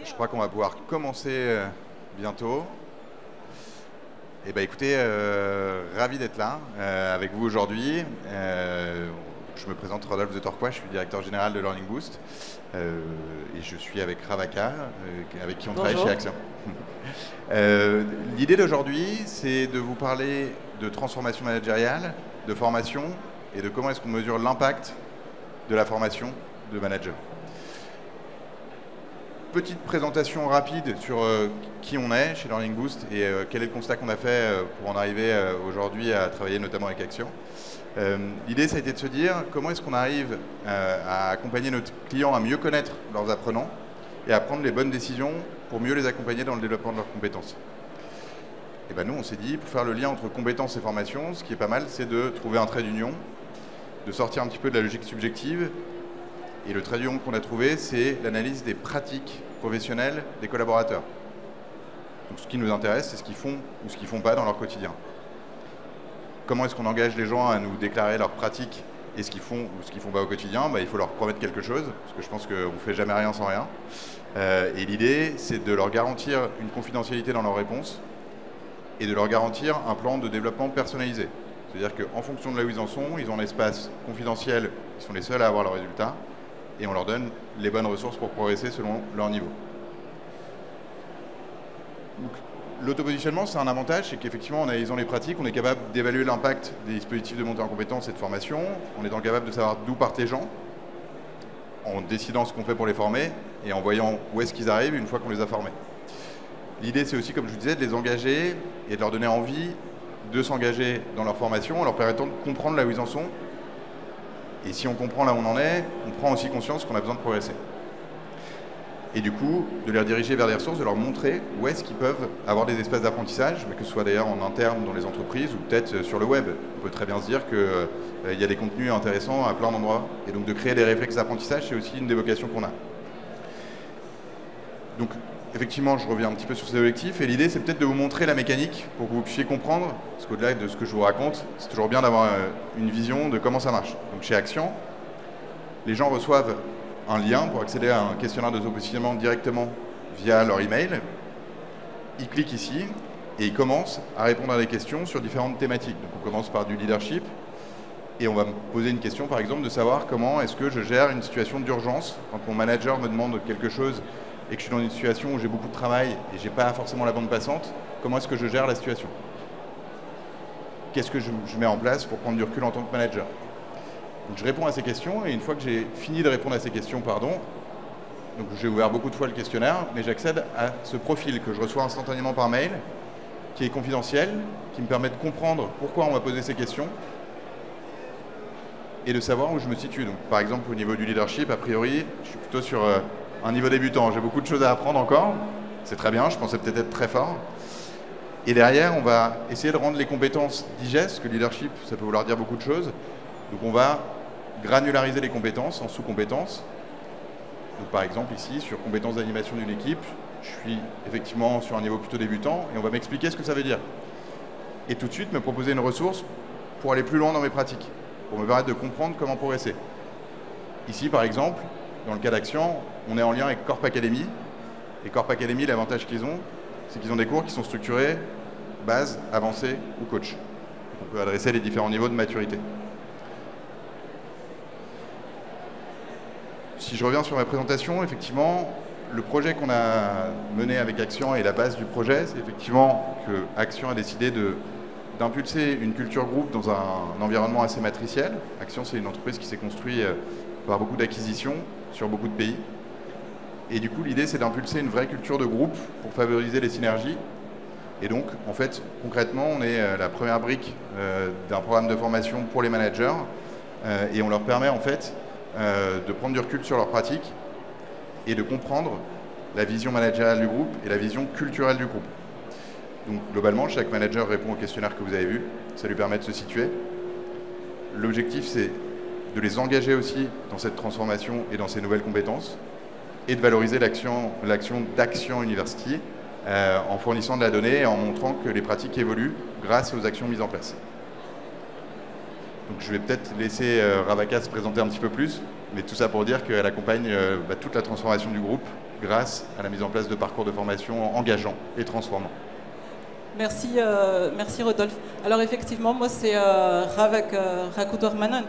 Je crois qu'on va pouvoir commencer bientôt. Eh ben, écoutez, ravi d'être là avec vous aujourd'hui. Je me présente Rodolphe de Torquois, je suis directeur général de Learning Boost et je suis avec Ravaka, avec qui on travaille chez Action. L'idée d'aujourd'hui, c'est de vous parler de transformation managériale, de formation et de comment est-ce qu'on mesure l'impact de la formation de managers. Petite présentation rapide sur qui on est chez Learning Boost et quel est le constat qu'on a fait pour en arriver aujourd'hui à travailler notamment avec Action. L'idée, ça a été de se dire comment est-ce qu'on arrive à accompagner nos clients à mieux connaître leurs apprenants et à prendre les bonnes décisions pour mieux les accompagner dans le développement de leurs compétences. Et ben nous, on s'est dit, pour faire le lien entre compétences et formation, ce qui est pas mal, c'est de trouver un trait d'union, de sortir un petit peu de la logique subjective. Et le trait d'union qu'on a trouvé, c'est l'analyse des pratiques professionnelles des collaborateurs. Donc, ce qui nous intéresse, c'est ce qu'ils font ou ce qu'ils ne font pas dans leur quotidien. Comment est-ce qu'on engage les gens à nous déclarer leurs pratiques et ce qu'ils font ou ce qu'ils ne font pas au quotidien? Il faut leur promettre quelque chose, parce que je pense qu'on ne fait jamais rien sans rien. Et l'idée, c'est de leur garantir une confidentialité dans leurs réponses et de leur garantir un plan de développement personnalisé. C'est-à-dire qu'en fonction de là où ils en sont, ils ont un espace confidentiel, ils sont les seuls à avoir leurs résultats, et on leur donne les bonnes ressources pour progresser selon leur niveau. L'autopositionnement, c'est un avantage, c'est qu'effectivement, en analysant les pratiques, on est capable d'évaluer l'impact des dispositifs de montée en compétences et de formation, en étant capable de savoir d'où partent les gens, en décidant ce qu'on fait pour les former, et en voyant où est-ce qu'ils arrivent une fois qu'on les a formés. L'idée, c'est aussi, comme je vous disais, de les engager et de leur donner envie de s'engager dans leur formation, en leur permettant de comprendre là où ils en sont. Et si on comprend là où on en est, on prend aussi conscience qu'on a besoin de progresser. Et du coup, de les rediriger vers des ressources, de leur montrer où est-ce qu'ils peuvent avoir des espaces d'apprentissage, mais que ce soit d'ailleurs en interne dans les entreprises ou peut-être sur le web. On peut très bien se dire qu'il y a des contenus intéressants à plein d'endroits. Et donc de créer des réflexes d'apprentissage, c'est aussi une des vocations qu'on a. Donc effectivement, je reviens un petit peu sur ces objectifs. Et l'idée, c'est peut-être de vous montrer la mécanique pour que vous puissiez comprendre, parce qu'au-delà de ce que je vous raconte, c'est toujours bien d'avoir une vision de comment ça marche. Donc chez Action, les gens reçoivent un lien pour accéder à un questionnaire d'autopositionnement directement via leur email. Ils cliquent ici et ils commencent à répondre à des questions sur différentes thématiques. Donc on commence par du leadership et on va me poser une question, par exemple, de savoir comment est-ce que je gère une situation d'urgence quand mon manager me demande quelque chose et que je suis dans une situation où j'ai beaucoup de travail et j'ai pas forcément la bande passante, comment est-ce que je gère la situation? Qu'est-ce que je mets en place pour prendre du recul en tant que manager? Donc je réponds à ces questions et une fois que j'ai fini de répondre à ces questions, donc j'ai ouvert beaucoup de fois le questionnaire, mais j'accède à ce profil que je reçois instantanément par mail, qui est confidentiel, qui me permet de comprendre pourquoi on m'a posé ces questions et de savoir où je me situe. Donc par exemple au niveau du leadership, a priori, je suis plutôt sur un niveau débutant. J'ai beaucoup de choses à apprendre encore, c'est très bien, je pensais peut-être être très fort. Et derrière, on va essayer de rendre les compétences digestes, parce que leadership, ça peut vouloir dire beaucoup de choses. Donc on va granulariser les compétences en sous-compétences. Donc par exemple ici, sur compétences d'animation d'une équipe, je suis effectivement sur un niveau plutôt débutant, et on va m'expliquer ce que ça veut dire. Et tout de suite me proposer une ressource pour aller plus loin dans mes pratiques, pour me permettre de comprendre comment progresser. Ici par exemple, dans le cas d'Action, on est en lien avec Corp Academy. Et Corp Academy, l'avantage qu'ils ont, c'est qu'ils ont des cours qui sont structurés base, avancée ou coach. On peut adresser les différents niveaux de maturité. Si je reviens sur ma présentation, effectivement, le projet qu'on a mené avec Action et la base du projet, c'est effectivement que Action a décidé d'impulser une culture groupe dans un environnement assez matriciel. Action, c'est une entreprise qui s'est construite par beaucoup d'acquisitions sur beaucoup de pays. Et du coup, l'idée, c'est d'impulser une vraie culture de groupe pour favoriser les synergies. Et donc, en fait, concrètement, on est la première brique d'un programme de formation pour les managers et on leur permet, en fait, de prendre du recul sur leurs pratiques et de comprendre la vision managériale du groupe et la vision culturelle du groupe. Donc, globalement, chaque manager répond au questionnaire que vous avez vu. Ça lui permet de se situer. L'objectif, c'est de les engager aussi dans cette transformation et dans ces nouvelles compétences et de valoriser l'action d'Action University en fournissant de la donnée et en montrant que les pratiques évoluent grâce aux actions mises en place. Donc je vais peut-être laisser Ravaka se présenter un petit peu plus, mais tout ça pour dire qu'elle accompagne toute la transformation du groupe grâce à la mise en place de parcours de formation engageants et transformants. Merci, merci Rodolphe. Alors effectivement, moi c'est Ravaka Rakudormanan.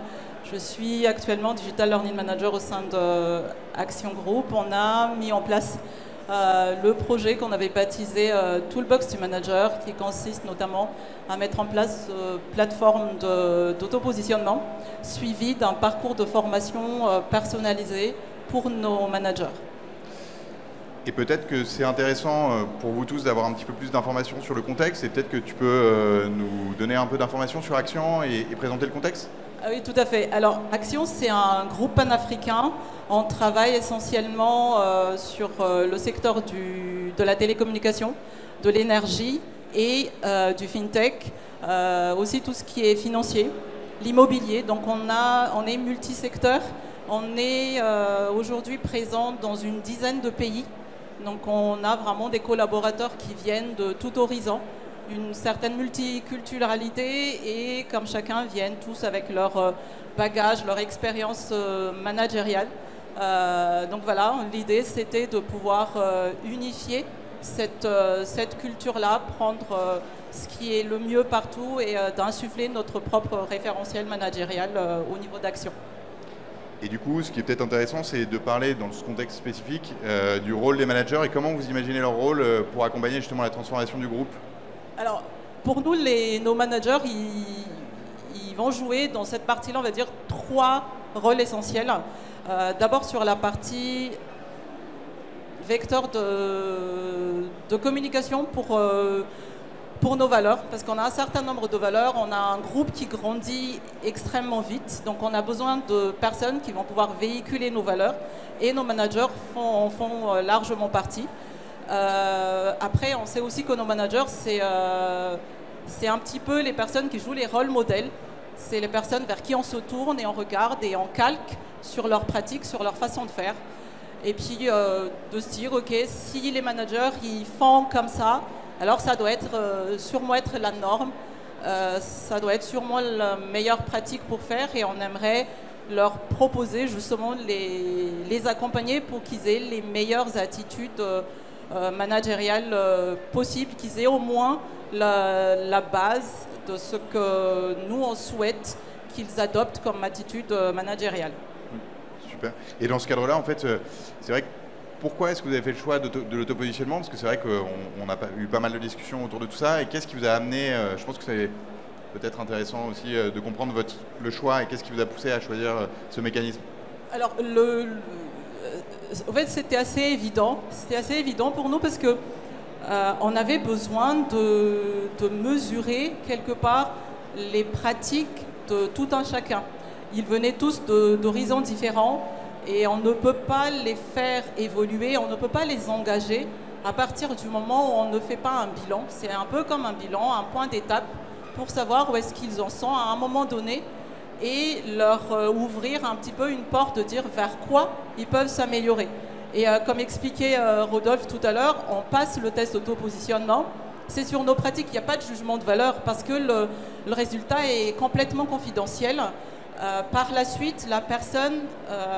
Je suis actuellement Digital Learning Manager au sein de Action Group. On a mis en place le projet qu'on avait baptisé Toolbox du Manager, qui consiste notamment à mettre en place une plateforme d'autopositionnement suivie d'un parcours de formation personnalisé pour nos managers. Et peut-être que c'est intéressant pour vous tous d'avoir un petit peu plus d'informations sur le contexte, et peut-être que tu peux nous donner un peu d'informations sur Action et présenter le contexte. Oui, tout à fait. Alors, Action, c'est un groupe panafricain. On travaille essentiellement sur le secteur de la télécommunication, de l'énergie et du fintech, aussi tout ce qui est financier, l'immobilier. Donc, on est multisecteur. On est aujourd'hui présent dans une dizaine de pays. Donc, on a vraiment des collaborateurs qui viennent de tout horizon, une certaine multiculturalité et comme chacun viennent tous avec leur bagage, leur expérience managériale. Donc voilà, l'idée c'était de pouvoir unifier cette culture-là, prendre ce qui est le mieux partout et d'insuffler notre propre référentiel managérial au niveau d'Action. Et du coup, ce qui est peut-être intéressant, c'est de parler dans ce contexte spécifique du rôle des managers et comment vous imaginez leur rôle pour accompagner justement la transformation du groupe. Alors, pour nous, nos managers, ils vont jouer dans cette partie-là, on va dire, 3 rôles essentiels. D'abord sur la partie vecteur de communication pour nos valeurs, parce qu'on a un certain nombre de valeurs, on a un groupe qui grandit extrêmement vite, donc on a besoin de personnes qui vont pouvoir véhiculer nos valeurs, et nos managers en font largement partie. Après, on sait aussi que nos managers, c'est un petit peu les personnes qui jouent les rôles modèles. C'est les personnes vers qui on se tourne et on regarde et on calque sur leurs pratiques, sur leur façon de faire. Et puis de se dire, ok, si les managers ils font comme ça, alors ça doit sûrement être la norme. Ça doit être sûrement la meilleure pratique pour faire et on aimerait leur proposer justement les accompagner pour qu'ils aient les meilleures attitudes managériales possibles, qu'ils aient au moins la base de ce que nous on souhaite qu'ils adoptent comme attitude managériale. Super. Et dans ce cadre-là, en fait, c'est vrai que pourquoi est-ce que vous avez fait le choix de l'autopositionnement? Parce que c'est vrai qu'on a eu pas mal de discussions autour de tout ça. Et qu'est-ce qui vous a amené, je pense que c'est peut-être intéressant aussi de comprendre le choix et qu'est-ce qui vous a poussé à choisir ce mécanisme? Alors, en fait, c'était assez évident. C'était assez évident pour nous parce que on avait besoin de mesurer quelque part les pratiques de tout un chacun. Ils venaient tous d'horizons différents et on ne peut pas les faire évoluer, on ne peut pas les engager à partir du moment où on ne fait pas un bilan. C'est un peu comme un bilan, un point d'étape pour savoir où est-ce qu'ils en sont à un moment donné et leur ouvrir un petit peu une porte de dire vers quoi ils peuvent s'améliorer. Et comme expliquait Rodolphe tout à l'heure, on passe le test d'autopositionnement. C'est sur nos pratiques, il n'y a pas de jugement de valeur parce que le résultat est complètement confidentiel. Par la suite, la personne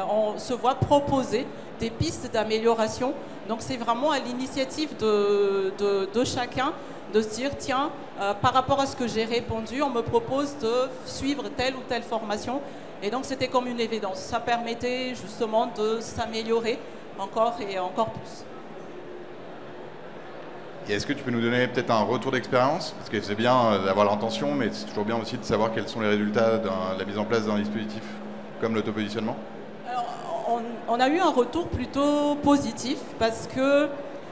on se voit proposer des pistes d'amélioration. Donc c'est vraiment à l'initiative de chacun de se dire, tiens, par rapport à ce que j'ai répondu, on me propose de suivre telle ou telle formation. Et donc c'était comme une évidence. Ça permettait justement de s'améliorer encore et encore plus. Et est-ce que tu peux nous donner peut-être un retour d'expérience? Parce que c'est bien d'avoir l'intention, mais c'est toujours bien aussi de savoir quels sont les résultats de la mise en place d'un dispositif comme l'autopositionnement. Alors, on a eu un retour plutôt positif parce que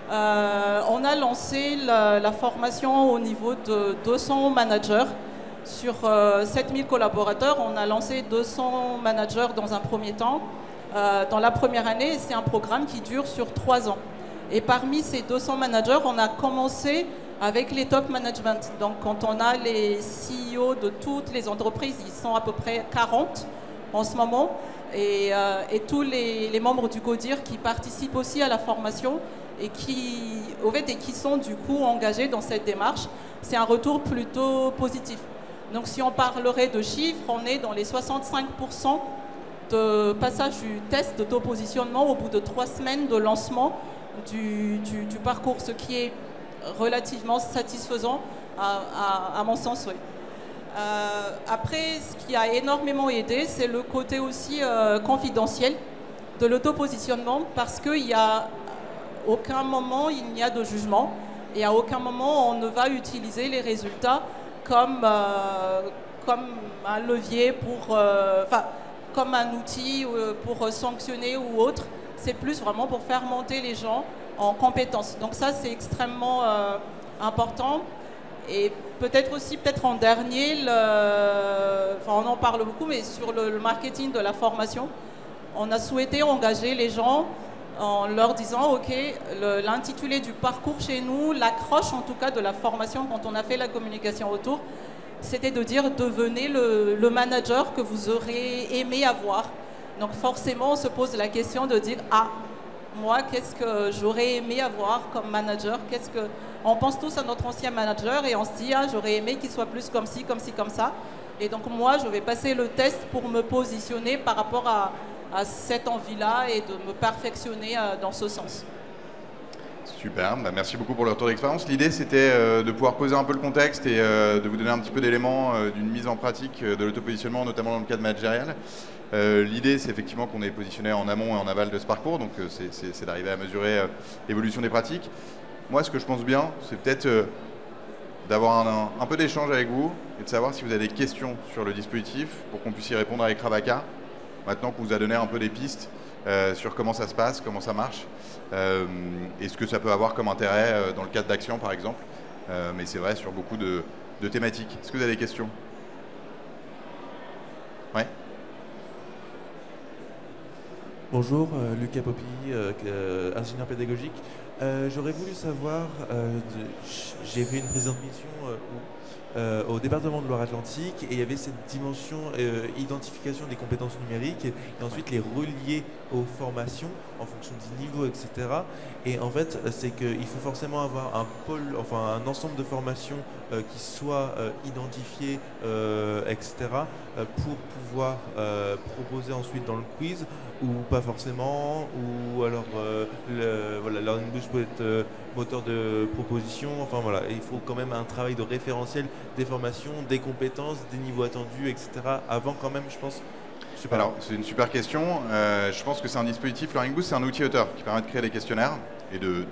on a lancé la formation au niveau de 200 managers. Sur 7000 collaborateurs, on a lancé 200 managers dans un premier temps. Dans la première année, c'est un programme qui dure sur 3 ans. Et parmi ces 200 managers, on a commencé avec les top management. Donc quand on a les CEO de toutes les entreprises, ils sont à peu près 40 en ce moment. Et tous les membres du CODIR qui participent aussi à la formation et qui sont du coup engagés dans cette démarche, c'est un retour plutôt positif. Donc si on parlerait de chiffres, on est dans les 65% de passage du test d'autopositionnement au bout de 3 semaines de lancement du parcours, ce qui est relativement satisfaisant à mon sens. Oui. Après, ce qui a énormément aidé, c'est le côté aussi confidentiel de l'autopositionnement, parce qu'il n'y a aucun moment il n'y a de jugement et à aucun moment on ne va utiliser les résultats comme un levier pour, comme un outil pour sanctionner ou autre. C'est plus vraiment pour faire monter les gens en compétences. Donc ça, c'est extrêmement important. Et peut-être aussi, peut-être en dernier, on en parle beaucoup, mais sur le marketing de la formation, on a souhaité engager les gens en leur disant, OK, l'intitulé du parcours chez nous, l'accroche en tout cas de la formation quand on a fait la communication autour, c'était de dire devenez le manager que vous aurez aimé avoir. Donc forcément, on se pose la question de dire moi, qu'est-ce que j'aurais aimé avoir comme manager? On pense tous à notre ancien manager et on se dit j'aurais aimé qu'il soit plus comme ci, comme ci, comme ça. Et donc moi, je vais passer le test pour me positionner par rapport à cette envie-là et de me perfectionner dans ce sens. Super, merci beaucoup pour le retour d'expérience. L'idée, c'était de pouvoir poser un peu le contexte et de vous donner un petit peu d'éléments d'une mise en pratique de l'autopositionnement, notamment dans le cadre managérial. L'idée, c'est effectivement qu'on est positionné en amont et en aval de ce parcours, donc c'est d'arriver à mesurer l'évolution des pratiques. Moi, ce que je pense bien, c'est peut-être d'avoir un peu d'échange avec vous et de savoir si vous avez des questions sur le dispositif pour qu'on puisse y répondre avec Ravaka, maintenant qu'on vous a donné un peu des pistes sur comment ça se passe, comment ça marche, et ce que ça peut avoir comme intérêt dans le cadre d'actions, par exemple. Mais c'est vrai sur beaucoup de thématiques. Est-ce que vous avez des questions? Ouais. Bonjour, Lucas Poppy, ingénieur pédagogique. J'aurais voulu savoir, j'ai fait une présente mission au département de Loire-Atlantique et il y avait cette dimension identification des compétences numériques et ensuite les relier aux formations en fonction du niveau, etc. Et en fait, c'est qu'il faut forcément avoir un pôle, enfin un ensemble de formations qui soient identifiées, etc. Pour pouvoir proposer ensuite dans le quiz ou pas forcément, ou alors voilà, Learning Boost peut être moteur de proposition, enfin voilà, il faut quand même un travail de référentiel des formations, des compétences, des niveaux attendus, etc. avant quand même, je pense. Alors, c'est une super question. Je pense que c'est un dispositif, Learning Boost, c'est un outil auteur qui permet de créer des questionnaires et de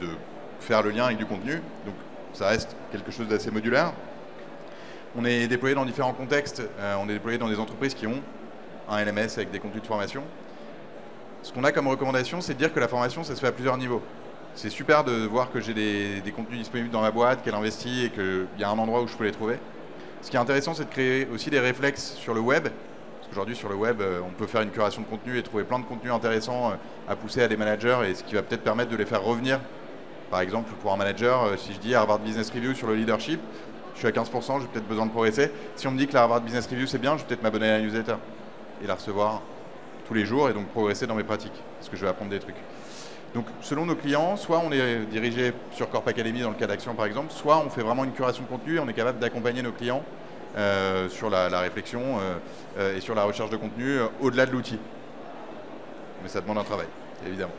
faire le lien avec du contenu. Donc, ça reste quelque chose d'assez modulaire. On est déployé dans différents contextes. On est déployé dans des entreprises qui ont un LMS avec des contenus de formation. Ce qu'on a comme recommandation, c'est de dire que la formation, ça se fait à plusieurs niveaux. C'est super de voir que j'ai des contenus disponibles dans la boîte, qu'elle investit et qu'il y a un endroit où je peux les trouver. Ce qui est intéressant, c'est de créer aussi des réflexes sur le web. Parce qu'aujourd'hui, sur le web, on peut faire une curation de contenu et trouver plein de contenus intéressants à pousser à des managers et ce qui va peut-être permettre de les faire revenir. Par exemple, pour un manager, si je dis Harvard Business Review sur le leadership, je suis à 15%, j'ai peut-être besoin de progresser. Si on me dit que la Harvard Business Review, c'est bien, je vais peut-être m'abonner à la newsletter et la recevoir tous les jours et donc progresser dans mes pratiques, parce que je vais apprendre des trucs. Donc selon nos clients, soit on est dirigé sur Corp Academy dans le cas d'action par exemple, soit on fait vraiment une curation de contenu et on est capable d'accompagner nos clients sur la réflexion et sur la recherche de contenu au-delà de l'outil. Mais ça demande un travail, évidemment.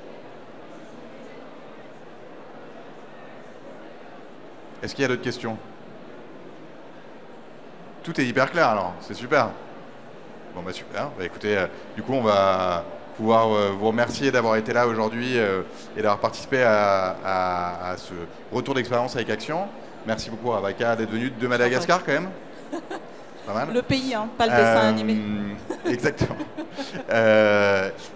Est-ce qu'il y a d'autres questions? Tout est hyper clair alors, c'est super. Bon bah super, bah, écoutez, du coup on va pouvoir vous remercier d'avoir été là aujourd'hui et d'avoir participé à ce retour d'expérience avec Action. Merci beaucoup à Ravaka d'être venu de Madagascar quand même. Pas mal. Le pays, hein, pas le dessin animé. Exactement.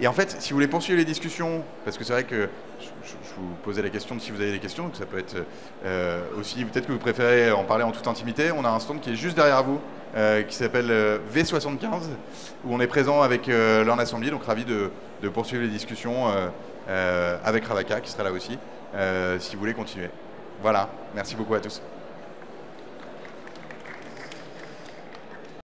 Et en fait, si vous voulez poursuivre les discussions, parce que c'est vrai que je vous posais la question de si vous avez des questions, donc ça peut être aussi, peut-être que vous préférez en parler en toute intimité, on a un stand qui est juste derrière vous, qui s'appelle V75, où on est présent avec Learn Assembly, donc ravi de poursuivre les discussions avec Ravaka, qui sera là aussi, si vous voulez continuer. Voilà, merci beaucoup à tous.